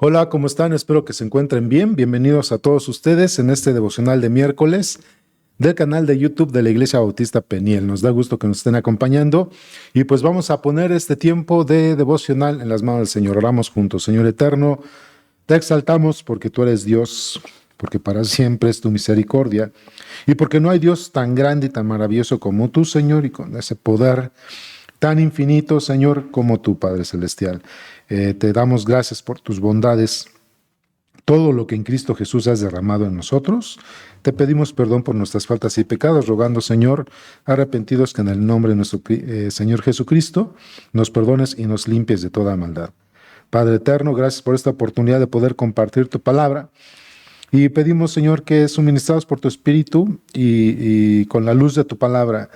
Hola, ¿cómo están? Espero que se encuentren bien. Bienvenidos a todos ustedes en este devocional de miércoles del canal de YouTube de la Iglesia Bautista Peniel. Nos da gusto que nos estén acompañando y pues vamos a poner este tiempo de devocional en las manos del Señor. Oramos juntos. Señor eterno, te exaltamos porque tú eres Dios, porque para siempre es tu misericordia y porque no hay Dios tan grande y tan maravilloso como tú, Señor, y con ese poder tan infinito, Señor, como tú, Padre Celestial. Te damos gracias por tus bondades, todo lo que en Cristo Jesús has derramado en nosotros. Te pedimos perdón por nuestras faltas y pecados, rogando, Señor, arrepentidos que en el nombre de nuestro Señor Jesucristo nos perdones y nos limpies de toda maldad. Padre eterno, gracias por esta oportunidad de poder compartir tu palabra. Y pedimos, Señor, que suministrados por tu Espíritu y con la luz de tu palabra,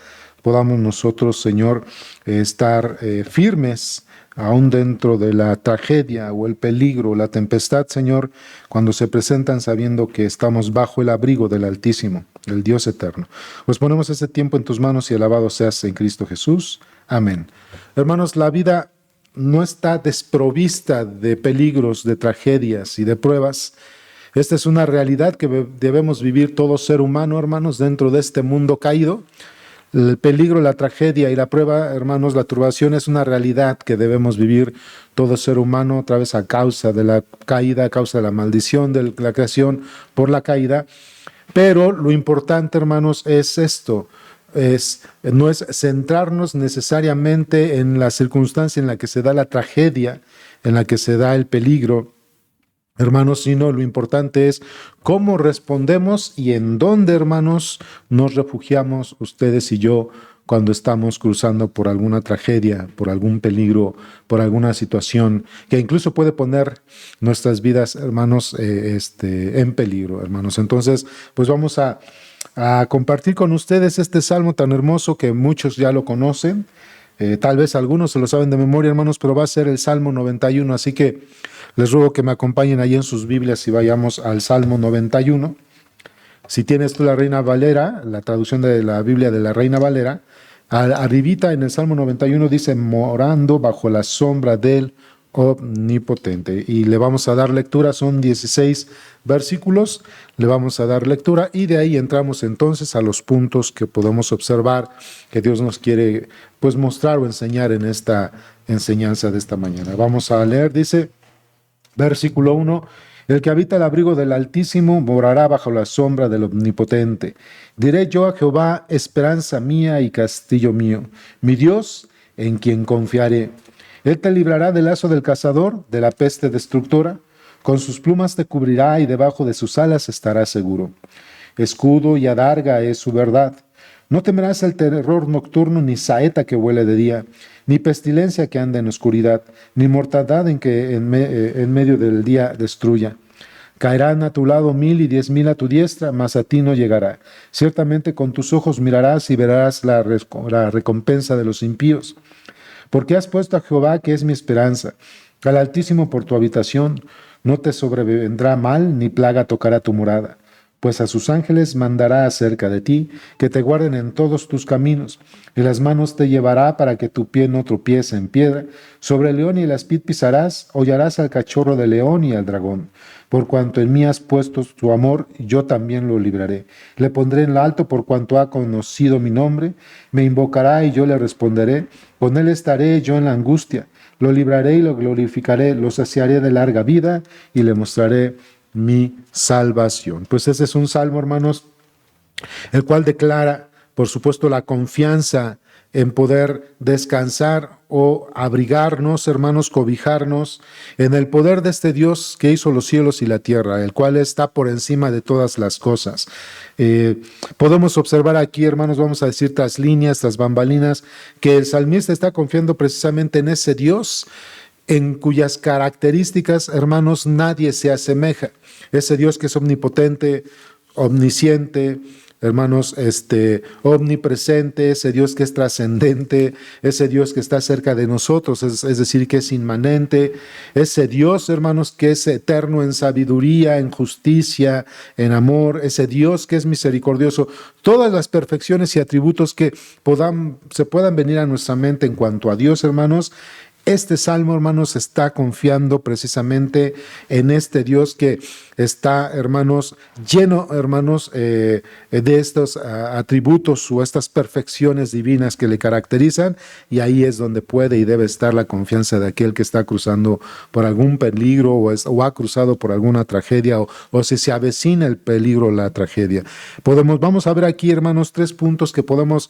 podamos nosotros, Señor, estar firmes aún dentro de la tragedia o el peligro, la tempestad, Señor, cuando se presentan sabiendo que estamos bajo el abrigo del Altísimo, el Dios eterno. Pues ponemos este tiempo en tus manos y alabado seas en Cristo Jesús. Amén. Hermanos, la vida no está desprovista de peligros, de tragedias y de pruebas. Esta es una realidad que debemos vivir todo ser humano, hermanos, dentro de este mundo caído. El peligro, la tragedia y la prueba, hermanos, la turbación es una realidad que debemos vivir todo ser humano otra vez a causa de la caída, a causa de la maldición de la creación por la caída. Pero lo importante, hermanos, es esto. No es centrarnos necesariamente en la circunstancia en la que se da la tragedia, en la que se da el peligro, hermanos, sino lo importante es cómo respondemos y en dónde, hermanos, nos refugiamos ustedes y yo cuando estamos cruzando por alguna tragedia, por algún peligro, por alguna situación que incluso puede poner nuestras vidas, hermanos, en peligro, hermanos. Entonces, pues vamos a compartir con ustedes este salmo tan hermoso que muchos ya lo conocen. Tal vez algunos se lo saben de memoria, hermanos, pero va a ser el Salmo 91, así que les ruego que me acompañen ahí en sus Biblias y vayamos al Salmo 91. Si tienes tú la Reina Valera, la traducción de la Biblia de la Reina Valera, arribita en el Salmo 91 dice, morando bajo la sombra del Omnipotente. Y le vamos a dar lectura, son 16 versículos, le vamos a dar lectura y de ahí entramos entonces a los puntos que podemos observar que Dios nos quiere pues mostrar o enseñar en esta enseñanza de esta mañana. Vamos a leer, dice, versículo 1, el que habita el abrigo del Altísimo morará bajo la sombra del Omnipotente. Diré yo a Jehová, esperanza mía y castillo mío, mi Dios en quien confiaré. Él te librará del lazo del cazador, de la peste destructora. Con sus plumas te cubrirá y debajo de sus alas estarás seguro. Escudo y adarga es su verdad. No temerás el terror nocturno, ni saeta que vuele de día, ni pestilencia que anda en oscuridad, ni mortandad en medio del día destruya. Caerán a tu lado 1000 y 10,000 a tu diestra, mas a ti no llegará. Ciertamente con tus ojos mirarás y verás la recompensa de los impíos. Porque has puesto a Jehová, que es mi esperanza, al Altísimo por tu habitación. No te sobrevendrá mal, ni plaga tocará tu morada. Pues a sus ángeles mandará acerca de ti, que te guarden en todos tus caminos. Y las manos te llevará para que tu pie no tropiece en piedra. Sobre el león y el aspid pisarás, hollarás al cachorro de león y al dragón. Por cuanto en mí has puesto tu amor, yo también lo libraré. Le pondré en lo alto por cuanto ha conocido mi nombre. Me invocará y yo le responderé. Con él estaré yo en la angustia. Lo libraré y lo glorificaré. Lo saciaré de larga vida y le mostraré mi salvación. Pues ese es un salmo, hermanos, el cual declara, por supuesto, la confianza en poder descansar o abrigarnos, hermanos, cobijarnos en el poder de este Dios que hizo los cielos y la tierra, el cual está por encima de todas las cosas. Podemos observar aquí, hermanos, vamos a decir tras líneas, tras bambalinas, que el salmista está confiando precisamente en ese Dios en cuyas características, hermanos, nadie se asemeja. Ese Dios que es omnipotente, omnisciente, hermanos, omnipresente, ese Dios que es trascendente, ese Dios que está cerca de nosotros, es decir, que es inmanente, ese Dios, hermanos, que es eterno en sabiduría, en justicia, en amor, ese Dios que es misericordioso, todas las perfecciones y atributos que se puedan venir a nuestra mente en cuanto a Dios, hermanos, Este salmo, hermanos, está confiando precisamente en este Dios que está, hermanos, lleno, hermanos, de estos atributos o estas perfecciones divinas que le caracterizan, y ahí es donde puede y debe estar la confianza de aquel que está cruzando por algún peligro o ha cruzado por alguna tragedia o si se avecina el peligro o la tragedia. Vamos a ver aquí, hermanos, 3 puntos que podemos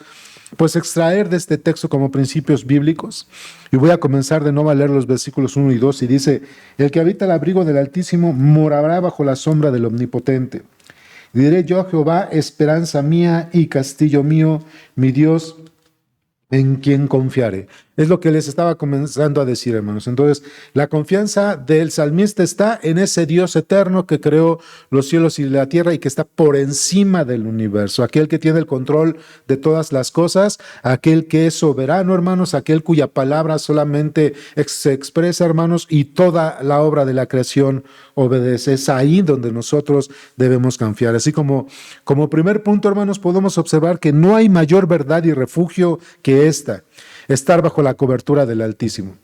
pues extraer de este texto como principios bíblicos. Y voy a comenzar de nuevo a leer los versículos 1 y 2, y dice: el que habita el abrigo del Altísimo morará bajo la sombra del Omnipotente. Y diré yo a Jehová, esperanza mía y castillo mío, mi Dios, en quien confiare. Es lo que les estaba comenzando a decir, hermanos. Entonces, la confianza del salmista está en ese Dios eterno que creó los cielos y la tierra y que está por encima del universo, aquel que tiene el control de todas las cosas, aquel que es soberano, hermanos, aquel cuya palabra solamente se expresa, hermanos, y toda la obra de la creación obedece. Es ahí donde nosotros debemos confiar. Así como primer punto, hermanos, podemos observar que no hay mayor verdad y refugio que esta: estar bajo la cobertura del Altísimo.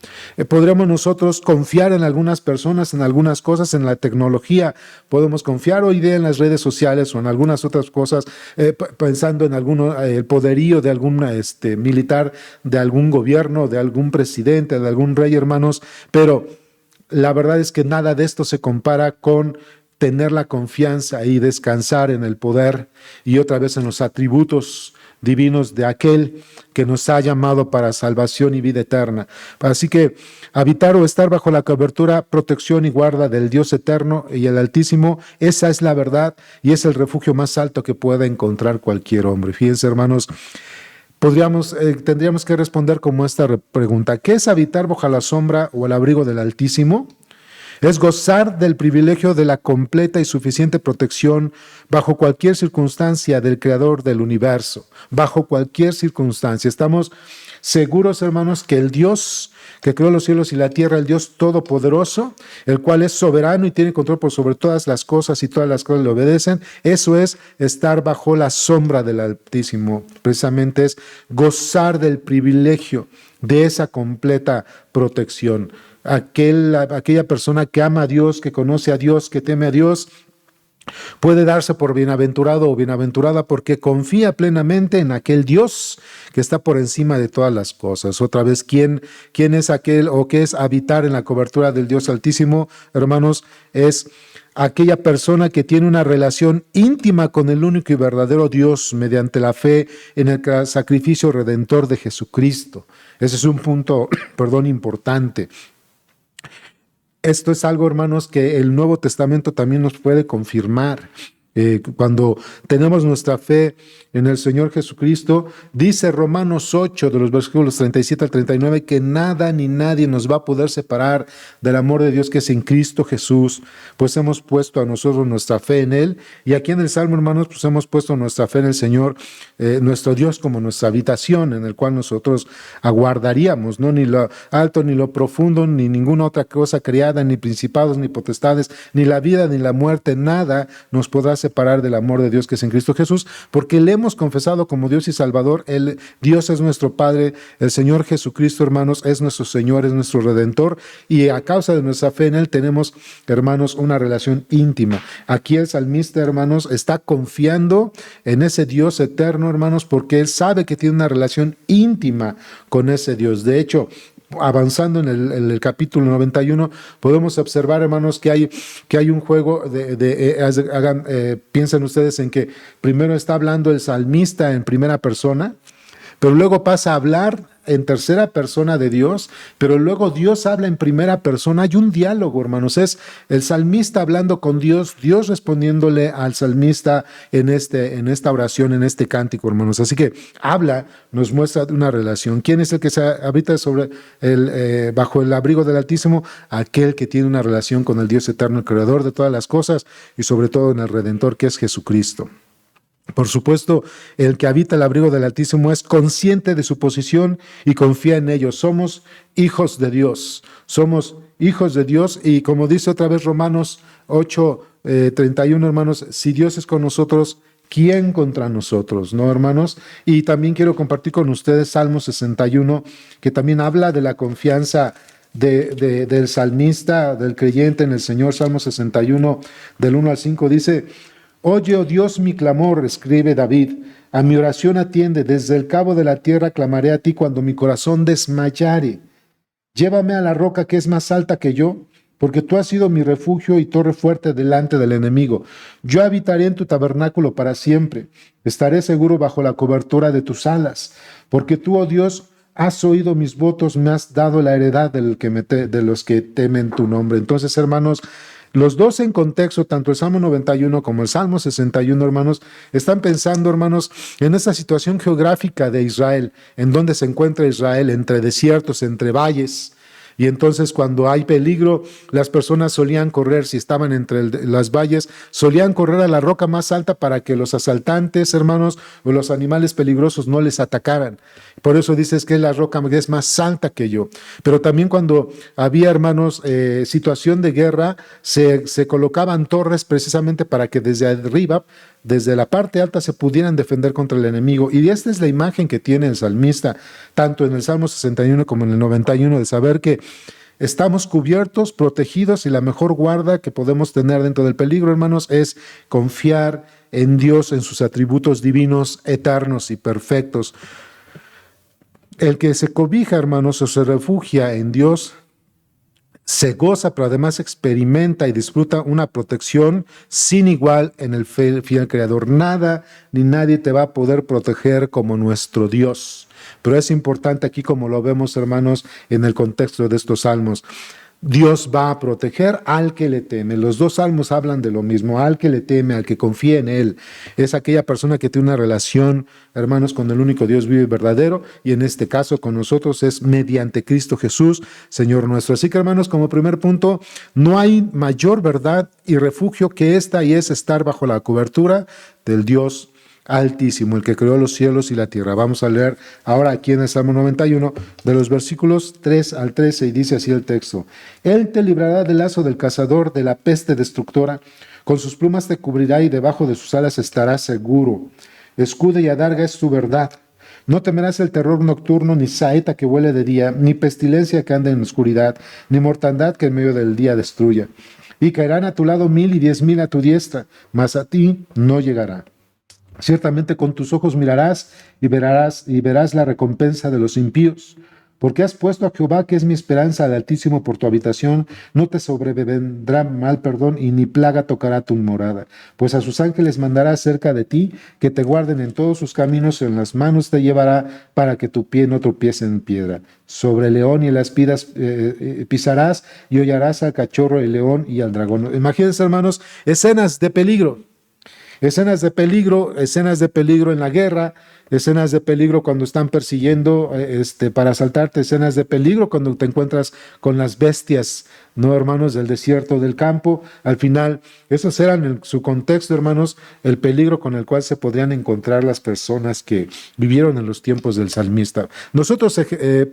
Podremos nosotros confiar en algunas personas, en algunas cosas, en la tecnología. Podemos confiar hoy día en las redes sociales o en algunas otras cosas, pensando en el poderío de algún militar, de algún gobierno, de algún presidente, de algún rey, hermanos. Pero la verdad es que nada de esto se compara con tener la confianza y descansar en el poder y otra vez en los atributos divinos de aquel que nos ha llamado para salvación y vida eterna. Así que habitar o estar bajo la cobertura, protección y guarda del Dios eterno y el Altísimo, esa es la verdad y es el refugio más alto que pueda encontrar cualquier hombre. Fíjense, hermanos, tendríamos que responder como esta pregunta: ¿qué es habitar bajo la sombra o el abrigo del Altísimo? Es gozar del privilegio de la completa y suficiente protección bajo cualquier circunstancia del Creador del universo, bajo cualquier circunstancia. Estamos seguros, hermanos, que el Dios que creó los cielos y la tierra, el Dios todopoderoso, el cual es soberano y tiene control por sobre todas las cosas y todas las cosas le obedecen, eso es estar bajo la sombra del Altísimo. Precisamente es gozar del privilegio de esa completa protección. Aquella persona que ama a Dios, que conoce a Dios, que teme a Dios, puede darse por bienaventurado o bienaventurada porque confía plenamente en aquel Dios que está por encima de todas las cosas. Otra vez, ¿quién es aquel o qué es habitar en la cobertura del Dios Altísimo? Hermanos, es aquella persona que tiene una relación íntima con el único y verdadero Dios mediante la fe en el sacrificio redentor de Jesucristo. Ese es un punto, importante. Esto es algo, hermanos, que el Nuevo Testamento también nos puede confirmar. Cuando tenemos nuestra fe en el Señor Jesucristo, dice Romanos 8, de los versículos 37 al 39, que nada ni nadie nos va a poder separar del amor de Dios que es en Cristo Jesús, pues hemos puesto a nosotros nuestra fe en Él. Y aquí en el Salmo, hermanos, pues hemos puesto nuestra fe en el Señor, nuestro Dios, como nuestra habitación, en el cual nosotros aguardaríamos, ¿no? Ni lo alto, ni lo profundo, ni ninguna otra cosa creada, ni principados, ni potestades, ni la vida, ni la muerte, nada nos podrá separar del amor de Dios que es en Cristo Jesús, porque le hemos confesado como Dios y Salvador. Dios es nuestro Padre, el Señor Jesucristo, hermanos, es nuestro Señor, es nuestro Redentor, y a causa de nuestra fe en Él tenemos, hermanos, una relación íntima. Aquí el salmista, hermanos, está confiando en ese Dios eterno, hermanos, porque él sabe que tiene una relación íntima con ese Dios. De hecho, avanzando en el capítulo 91, podemos observar, hermanos, que hay un juego piensen ustedes en que primero está hablando el salmista en primera persona, pero luego pasa a hablar en tercera persona de Dios, pero luego Dios habla en primera persona. Hay un diálogo, hermanos, es el salmista hablando con Dios, Dios respondiéndole al salmista en esta oración, en este cántico, hermanos. Así que nos muestra una relación. ¿Quién es el que se habita bajo el abrigo del Altísimo? Aquel que tiene una relación con el Dios eterno, el creador de todas las cosas, y sobre todo en el Redentor, que es Jesucristo. Por supuesto, el que habita el abrigo del Altísimo es consciente de su posición y confía en ello. Somos hijos de Dios. Somos hijos de Dios, y como dice otra vez Romanos 8, 31, hermanos, si Dios es con nosotros, ¿quién contra nosotros? ¿No, hermanos? Y también quiero compartir con ustedes Salmo 61, que también habla de la confianza del salmista, del creyente en el Señor. Salmo 61, del 1 al 5, dice: Oye, oh Dios, mi clamor, escribe David, a mi oración atiende, desde el cabo de la tierra clamaré a ti cuando mi corazón desmayare. Llévame a la roca que es más alta que yo, porque tú has sido mi refugio y torre fuerte delante del enemigo. Yo habitaré en tu tabernáculo para siempre, estaré seguro bajo la cobertura de tus alas, porque tú, oh Dios, has oído mis votos, me has dado la heredad de los que temen tu nombre. Entonces, hermanos, los dos en contexto, tanto el Salmo 91 como el Salmo 61, hermanos, están pensando, hermanos, en esa situación geográfica de Israel, en donde se encuentra Israel, entre desiertos, entre valles. Y entonces cuando hay peligro, las personas solían correr, si estaban entre las valles, solían correr a la roca más alta para que los asaltantes, hermanos, o los animales peligrosos no les atacaran. Por eso dices que la roca es más alta que yo. Pero también cuando había, hermanos, situación de guerra, se colocaban torres precisamente para que desde arriba, desde la parte alta, se pudieran defender contra el enemigo. Y esta es la imagen que tiene el salmista, tanto en el Salmo 61 como en el 91, de saber que estamos cubiertos, protegidos, y la mejor guarda que podemos tener dentro del peligro, hermanos, es confiar en Dios, en sus atributos divinos, eternos y perfectos. El que se cobija, hermanos, o se refugia en Dios, se goza, pero además experimenta y disfruta una protección sin igual en el fiel Creador. Nada ni nadie te va a poder proteger como nuestro Dios. Pero es importante aquí, como lo vemos, hermanos, en el contexto de estos salmos. Dios va a proteger al que le teme. Los dos salmos hablan de lo mismo: al que le teme, al que confía en Él. Es aquella persona que tiene una relación, hermanos, con el único Dios vivo y verdadero, y en este caso con nosotros es mediante Cristo Jesús, Señor nuestro. Así que, hermanos, como primer punto, no hay mayor verdad y refugio que esta, y es estar bajo la cobertura del Dios Altísimo, el que creó los cielos y la tierra. Vamos a leer ahora aquí en el Salmo 91, de los versículos 3 al 13, y dice así el texto: Él te librará del lazo del cazador, de la peste destructora, con sus plumas te cubrirá y debajo de sus alas estarás seguro. Escudo y adarga es tu verdad. No temerás el terror nocturno, ni saeta que vuele de día, ni pestilencia que ande en oscuridad, ni mortandad que en medio del día destruya. Y caerán a tu lado 1000 y 10,000 a tu diestra, mas a ti no llegará. Ciertamente con tus ojos mirarás y verás la recompensa de los impíos. Porque has puesto a Jehová, que es mi esperanza, al Altísimo por tu habitación. No te sobrevendrá mal, y ni plaga tocará tu morada. Pues a sus ángeles mandará cerca de ti, que te guarden en todos sus caminos, en las manos te llevará, para que tu pie no tropiece en piedra. Sobre el león y las piedras pisarás, y hollarás al cachorro, el león y al dragón. Imagínense, hermanos, escenas de peligro. Escenas de peligro en la guerra, escenas de peligro cuando están persiguiendo para asaltarte, escenas de peligro cuando te encuentras con las bestias, ¿no, hermanos?, del desierto, del campo. Al final, esos eran en su contexto, hermanos, el peligro con el cual se podrían encontrar las personas que vivieron en los tiempos del salmista. Nosotros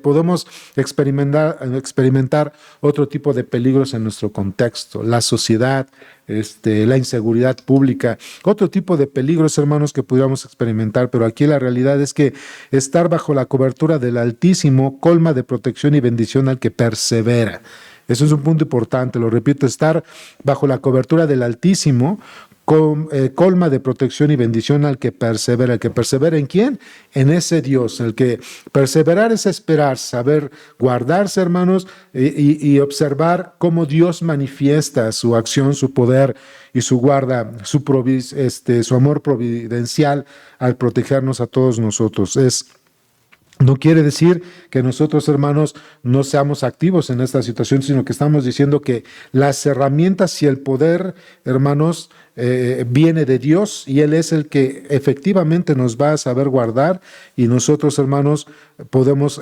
podemos experimentar otro tipo de peligros en nuestro contexto: la sociedad, la inseguridad pública, otro tipo de peligros, hermanos, que pudiéramos experimentar. Pero aquí la realidad es que estar bajo la cobertura del Altísimo colma de protección y bendición al que persevera. Eso es un punto importante, lo repito: estar bajo la cobertura del Altísimo colma de protección y bendición al que persevera. ¿El que persevera en quién? En ese Dios. El que perseverar es esperar, saber guardarse, hermanos, y observar cómo Dios manifiesta su acción, su poder y su guarda, su amor providencial al protegernos a todos nosotros. No quiere decir que nosotros, hermanos, no seamos activos en esta situación, sino que estamos diciendo que las herramientas y el poder, hermanos, viene de Dios, y Él es el que efectivamente nos va a saber guardar, y nosotros, hermanos, podemos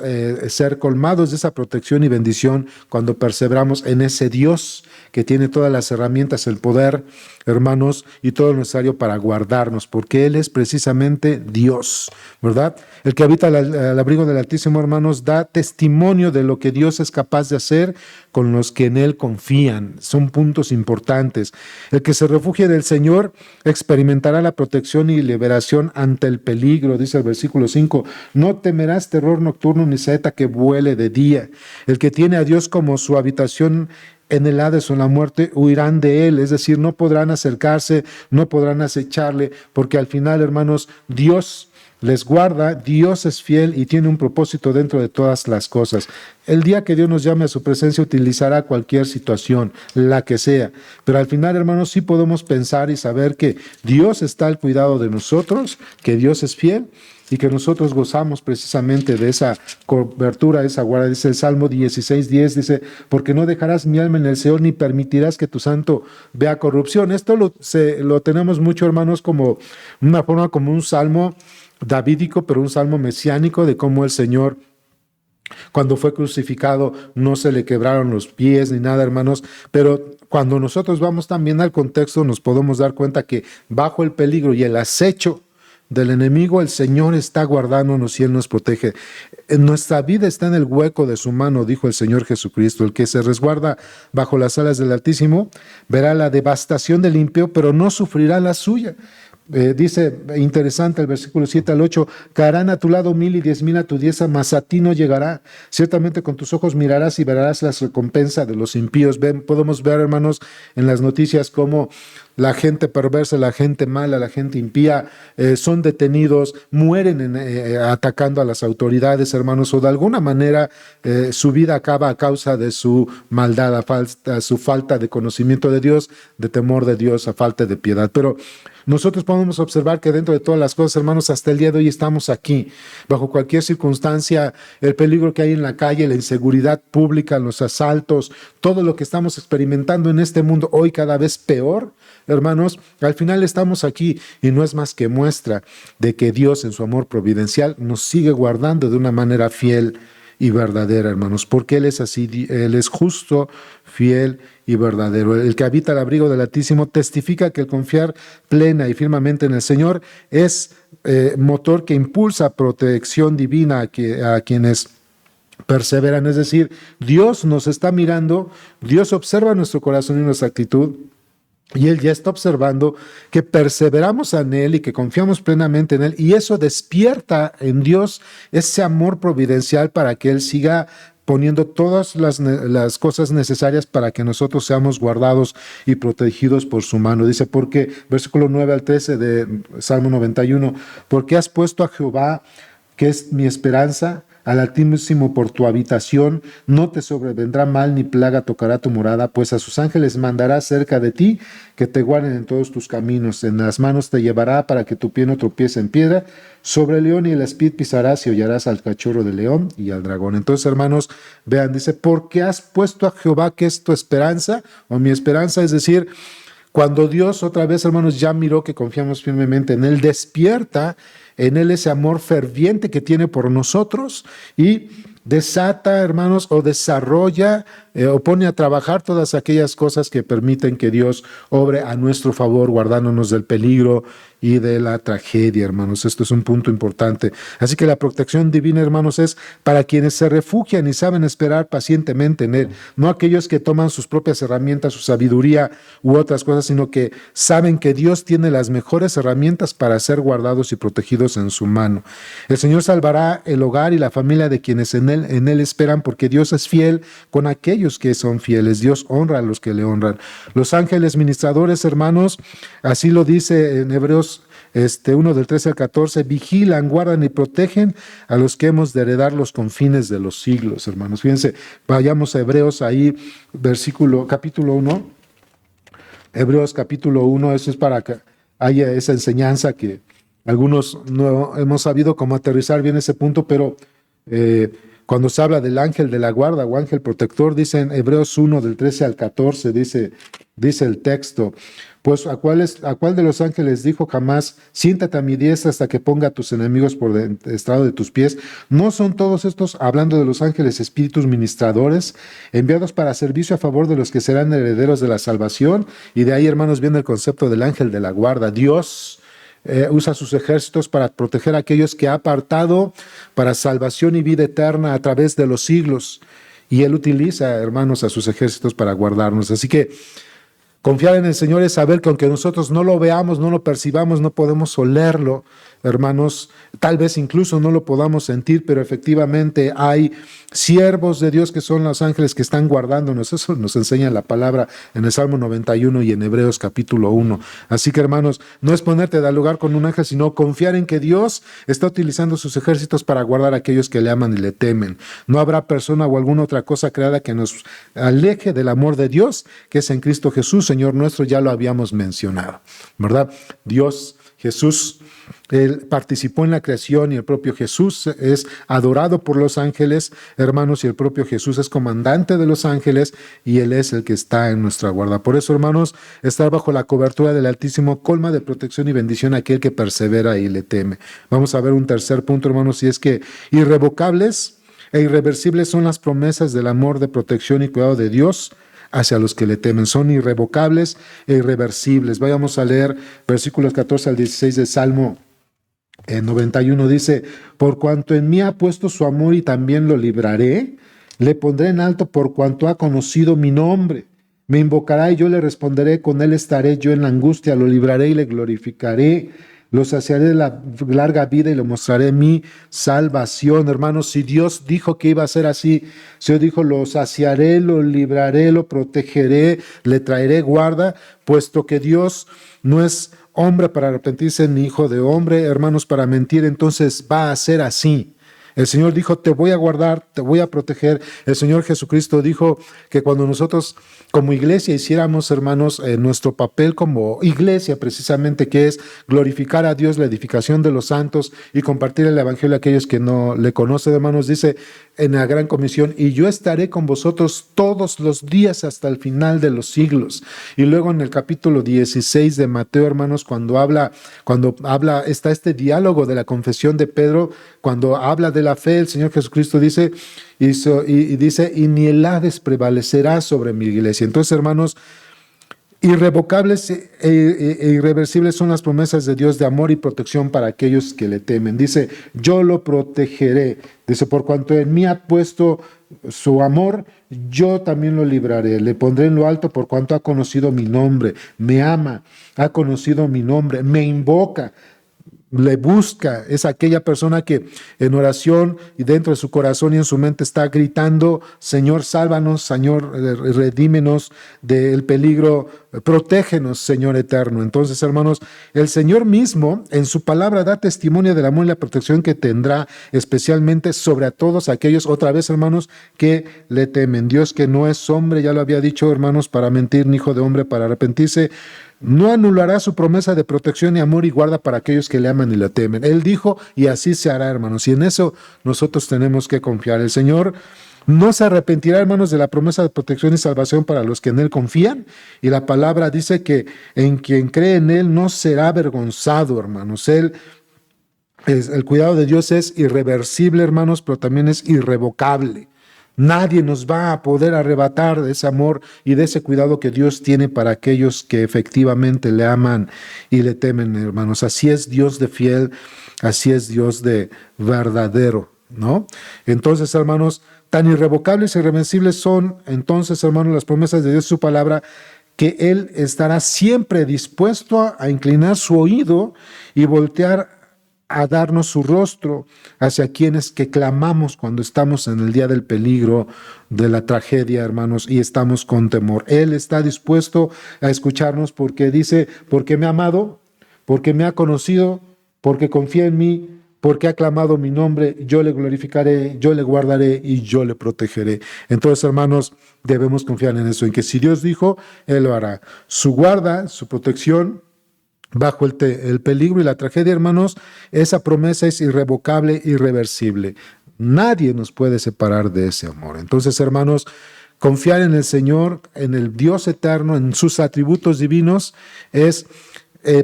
ser colmados de esa protección y bendición cuando perseveramos en ese Dios que tiene todas las herramientas, el poder, hermanos, y todo lo necesario para guardarnos, porque Él es precisamente Dios, ¿verdad? El que habita al abrigo del Altísimo, hermanos, da testimonio de lo que Dios es capaz de hacer con los que en Él confían. Son puntos importantes. El que se refugia en el Señor experimentará la protección y liberación ante el peligro, dice el versículo 5. No temerás terror nocturno ni saeta que vuele de día. El que tiene a Dios como su habitación en el Hades o en la muerte, huirán de él, es decir, no podrán acercarse, no podrán acecharle, porque al final, hermanos, Dios les guarda, Dios es fiel y tiene un propósito dentro de todas las cosas. El día que Dios nos llame a su presencia utilizará cualquier situación, la que sea, pero al final, hermanos, sí podemos pensar y saber que Dios está al cuidado de nosotros, que Dios es fiel y que nosotros gozamos precisamente de esa cobertura, esa guarda. Dice el Salmo 16:10, dice, porque no dejarás mi alma en el Seol, ni permitirás que tu santo vea corrupción. Esto lo tenemos mucho, hermanos, como una forma, como un salmo davídico, pero un salmo mesiánico de cómo el Señor, cuando fue crucificado, no se le quebraron los pies ni nada, hermanos, pero cuando nosotros vamos también al contexto, nos podemos dar cuenta que bajo el peligro y el acecho del enemigo, el Señor está guardándonos y Él nos protege. Nuestra vida está en el hueco de su mano, dijo el Señor Jesucristo. El que se resguarda bajo las alas del Altísimo verá la devastación del impío, pero no sufrirá la suya. Dice, interesante el versículo 7 al 8, caerán a tu lado 1000 y 10,000 a tu diestra, mas a ti no llegará. Ciertamente con tus ojos mirarás y verás las recompensas de los impíos. Podemos ver, hermanos, en las noticias cómo la gente perversa, la gente mala, la gente impía, son detenidos, mueren atacando a las autoridades, hermanos, o de alguna manera su vida acaba a causa de su maldad, a su falta de conocimiento de Dios, de temor de Dios, a falta de piedad. Pero nosotros podemos observar que dentro de todas las cosas, hermanos, hasta el día de hoy estamos aquí, bajo cualquier circunstancia, el peligro que hay en la calle, la inseguridad pública, los asaltos, todo lo que estamos experimentando en este mundo hoy cada vez peor, hermanos, al final estamos aquí y no es más que muestra de que Dios en su amor providencial nos sigue guardando de una manera fiel y verdadera, hermanos, porque Él es así, Él es justo, fiel y verdadero. El que habita al abrigo del Altísimo testifica que el confiar plena y firmemente en el Señor es motor que impulsa protección divina a quienes perseveran. Es decir, Dios nos está mirando, Dios observa nuestro corazón y nuestra actitud, y Él ya está observando que perseveramos en Él y que confiamos plenamente en Él, y eso despierta en Dios ese amor providencial para que Él siga poniendo todas las cosas necesarias para que nosotros seamos guardados y protegidos por su mano. Dice, porque, versículo 9 al 13 de Salmo 91, porque has puesto a Jehová, que es mi esperanza, al Altísimo por tu habitación, no te sobrevendrá mal ni plaga tocará tu morada, pues a sus ángeles mandará cerca de ti, que te guarden en todos tus caminos. En las manos te llevará para que tu pie no tropiece en piedra. Sobre el león y el aspid pisarás y hollarás al cachorro del león y al dragón. Entonces, hermanos, vean, dice, porque has puesto a Jehová, que es tu esperanza, o mi esperanza, es decir, cuando Dios otra vez, hermanos, ya miró que confiamos firmemente en Él, despierta en Él ese amor ferviente que tiene por nosotros y desata, hermanos, o desarrolla o pone a trabajar todas aquellas cosas que permiten que Dios obre a nuestro favor, guardándonos del peligro y de la tragedia, hermanos. Esto es un punto importante. Así que la protección divina, hermanos, es para quienes se refugian y saben esperar pacientemente en Él, no aquellos que toman sus propias herramientas, su sabiduría u otras cosas, sino que saben que Dios tiene las mejores herramientas para ser guardados y protegidos en su mano. El Señor salvará el hogar y la familia de quienes en Él esperan, porque Dios es fiel con aquellos que son fieles. Dios honra a los que le honran. Los ángeles ministradores, hermanos, así lo dice en Hebreos 1 del 13 al 14, vigilan, guardan y protegen a los que hemos de heredar los confines de los siglos, hermanos. Fíjense, vayamos a Hebreos ahí, capítulo 1. Hebreos capítulo 1, eso es para que haya esa enseñanza que algunos no hemos sabido cómo aterrizar bien ese punto, pero cuando se habla del ángel de la guarda o ángel protector, dice en Hebreos 1 del 13 al 14, dice el texto, pues ¿a cuál de los ángeles dijo jamás, siéntate a mi diestra hasta que ponga a tus enemigos por el estrado de tus pies? ¿No son todos estos, hablando de los ángeles, espíritus ministradores, enviados para servicio a favor de los que serán herederos de la salvación? Y de ahí, hermanos, viene el concepto del ángel de la guarda. Dios usa sus ejércitos para proteger a aquellos que ha apartado para salvación y vida eterna a través de los siglos. Y Él utiliza, hermanos, a sus ejércitos para guardarnos. Así que Confiar en el Señor es saber que aunque nosotros no lo veamos, no lo percibamos, no podemos olerlo, hermanos, tal vez incluso no lo podamos sentir, pero efectivamente hay siervos de Dios que son los ángeles que están guardándonos. Eso nos enseña la palabra en el Salmo 91 y en Hebreos capítulo 1. Así que, hermanos, no es ponerte a dialogar con un ángel, sino confiar en que Dios está utilizando sus ejércitos para guardar a aquellos que le aman y le temen. No habrá persona o alguna otra cosa creada que nos aleje del amor de Dios, que es en Cristo Jesús, Señor nuestro. Ya lo habíamos mencionado, ¿verdad? Dios, Jesús, Él participó en la creación y el propio Jesús es adorado por los ángeles, hermanos, y el propio Jesús es comandante de los ángeles y Él es el que está en nuestra guarda. Por eso, hermanos, estar bajo la cobertura del Altísimo colma de protección y bendición a aquel que persevera y le teme. Vamos a ver un tercer punto, hermanos, y es que irrevocables e irreversibles son las promesas del amor, de protección y cuidado de Dios hacia los que le temen. Son irrevocables e irreversibles. Vayamos a leer versículos 14 al 16 del Salmo 91. Dice: por cuanto en mí ha puesto su amor y también lo libraré, le pondré en alto por cuanto ha conocido mi nombre. Me invocará y yo le responderé, con él estaré yo en la angustia, lo libraré y le glorificaré. Lo saciaré de la larga vida y le mostraré mi salvación. Hermanos, si Dios dijo que iba a ser así, si Dios dijo, lo saciaré, lo libraré, lo protegeré, le traeré guarda, puesto que Dios no es hombre para arrepentirse, ni hijo de hombre, hermanos, para mentir, entonces va a ser así. El Señor dijo, te voy a guardar, te voy a proteger. El Señor Jesucristo dijo que cuando nosotros como iglesia hiciéramos, hermanos, nuestro papel como iglesia precisamente, que es glorificar a Dios, la edificación de los santos y compartir el evangelio a aquellos que no le conocen, hermanos, dice en la gran comisión, y yo estaré con vosotros todos los días hasta el final de los siglos. Y luego en el capítulo 16 de Mateo, hermanos, cuando habla, está este diálogo de la confesión de Pedro, cuando habla de la fe, el Señor Jesucristo dice, dice, y ni el Hades prevalecerá sobre mi iglesia. Entonces, hermanos, irrevocables e irreversibles son las promesas de Dios de amor y protección para aquellos que le temen. Dice, yo lo protegeré. Dice, por cuanto en mí ha puesto su amor, yo también lo libraré. Le pondré en lo alto por cuanto ha conocido mi nombre. Me ama, ha conocido mi nombre, me invoca, le busca. Es aquella persona que en oración y dentro de su corazón y en su mente está gritando, Señor, sálvanos, Señor, redímenos del peligro, protégenos, Señor eterno. Entonces, hermanos, el Señor mismo en su palabra da testimonio del amor y la protección que tendrá especialmente sobre a todos aquellos, otra vez, hermanos, que le temen. Dios, que no es hombre, ya lo había dicho, hermanos, para mentir, ni hijo de hombre para arrepentirse, no anulará su promesa de protección y amor y guarda para aquellos que le aman y le temen. Él dijo, y así se hará, hermanos. Y en eso nosotros tenemos que confiar. El Señor no se arrepentirá, hermanos, de la promesa de protección y salvación para los que en Él confían. Y la palabra dice que en quien cree en Él no será avergonzado, hermanos. El cuidado de Dios es irreversible, hermanos, pero también es irrevocable. Nadie nos va a poder arrebatar de ese amor y de ese cuidado que Dios tiene para aquellos que efectivamente le aman y le temen, hermanos. Así es Dios de fiel, así es Dios de verdadero, ¿no? Entonces, hermanos, tan irrevocables e irreversibles son, entonces, hermanos, las promesas de Dios, su palabra, que Él estará siempre dispuesto a inclinar su oído y voltear a darnos su rostro hacia quienes que clamamos cuando estamos en el día del peligro, de la tragedia, hermanos, y estamos con temor. Él está dispuesto a escucharnos porque dice, porque me ha amado, porque me ha conocido, porque confía en mí, porque ha clamado mi nombre, yo le glorificaré, yo le guardaré y yo le protegeré. Entonces, hermanos, debemos confiar en eso, en que si Dios dijo, Él lo hará. Su guarda, su protección, bajo el peligro y la tragedia, hermanos, esa promesa es irrevocable, irreversible. Nadie nos puede separar de ese amor. Entonces, hermanos, confiar en el Señor, en el Dios eterno, en sus atributos divinos, es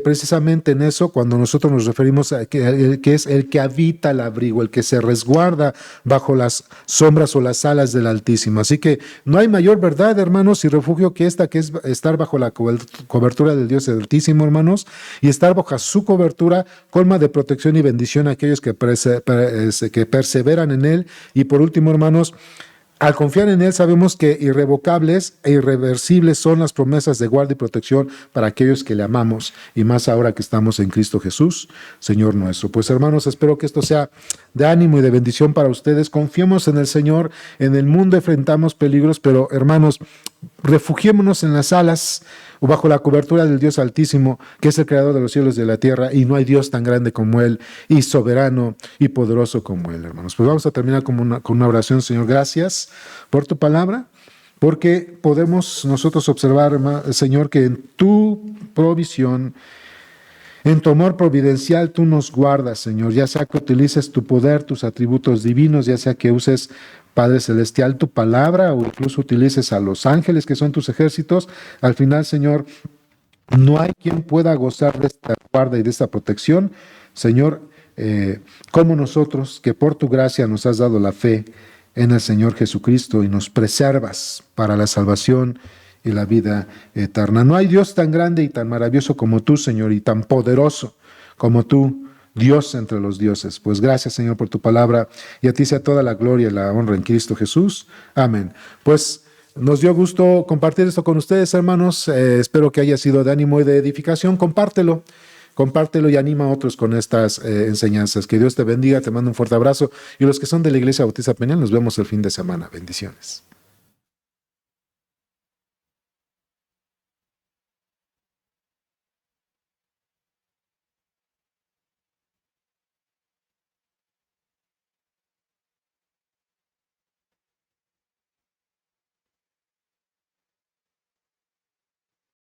precisamente en eso cuando nosotros nos referimos a que es el que habita el abrigo, el que se resguarda bajo las sombras o las alas del Altísimo. Así que no hay mayor verdad, hermanos, y refugio que esta, que es estar bajo la cobertura del Dios Altísimo, hermanos, y estar bajo su cobertura, colma de protección y bendición a aquellos que perseveran en Él. Y por último, hermanos, Al confiar en Él sabemos que irrevocables e irreversibles son las promesas de guarda y protección para aquellos que le amamos, y más ahora que estamos en Cristo Jesús, Señor nuestro. Pues hermanos, espero que esto sea de ánimo y de bendición para ustedes. Confiemos en el Señor. En el mundo enfrentamos peligros, pero hermanos, refugiémonos en las alas o bajo la cobertura del Dios Altísimo, que es el creador de los cielos y de la tierra, y no hay Dios tan grande como Él, y soberano y poderoso como Él, hermanos. Pues vamos a terminar con una oración. Señor, gracias por tu palabra, porque podemos nosotros observar, Señor, que en tu provisión, en tu amor providencial, tú nos guardas, Señor, ya sea que utilices tu poder, tus atributos divinos, ya sea que uses, Padre Celestial, tu palabra, o incluso utilices a los ángeles que son tus ejércitos. Al final, Señor, no hay quien pueda gozar de esta guarda y de esta protección, Señor, como nosotros, que por tu gracia nos has dado la fe en el Señor Jesucristo y nos preservas para la salvación y la vida eterna. No hay Dios tan grande y tan maravilloso como tú, Señor, y tan poderoso como tú, Dios entre los dioses. Pues gracias, Señor, por tu palabra, y a ti sea toda la gloria y la honra en Cristo Jesús. Amén. Pues nos dio gusto compartir esto con ustedes, hermanos. Espero que haya sido de ánimo y de edificación. Compártelo y anima a otros con estas enseñanzas. Que Dios te bendiga, te mando un fuerte abrazo. Y los que son de la Iglesia Bautista Peñal, nos vemos el fin de semana. Bendiciones.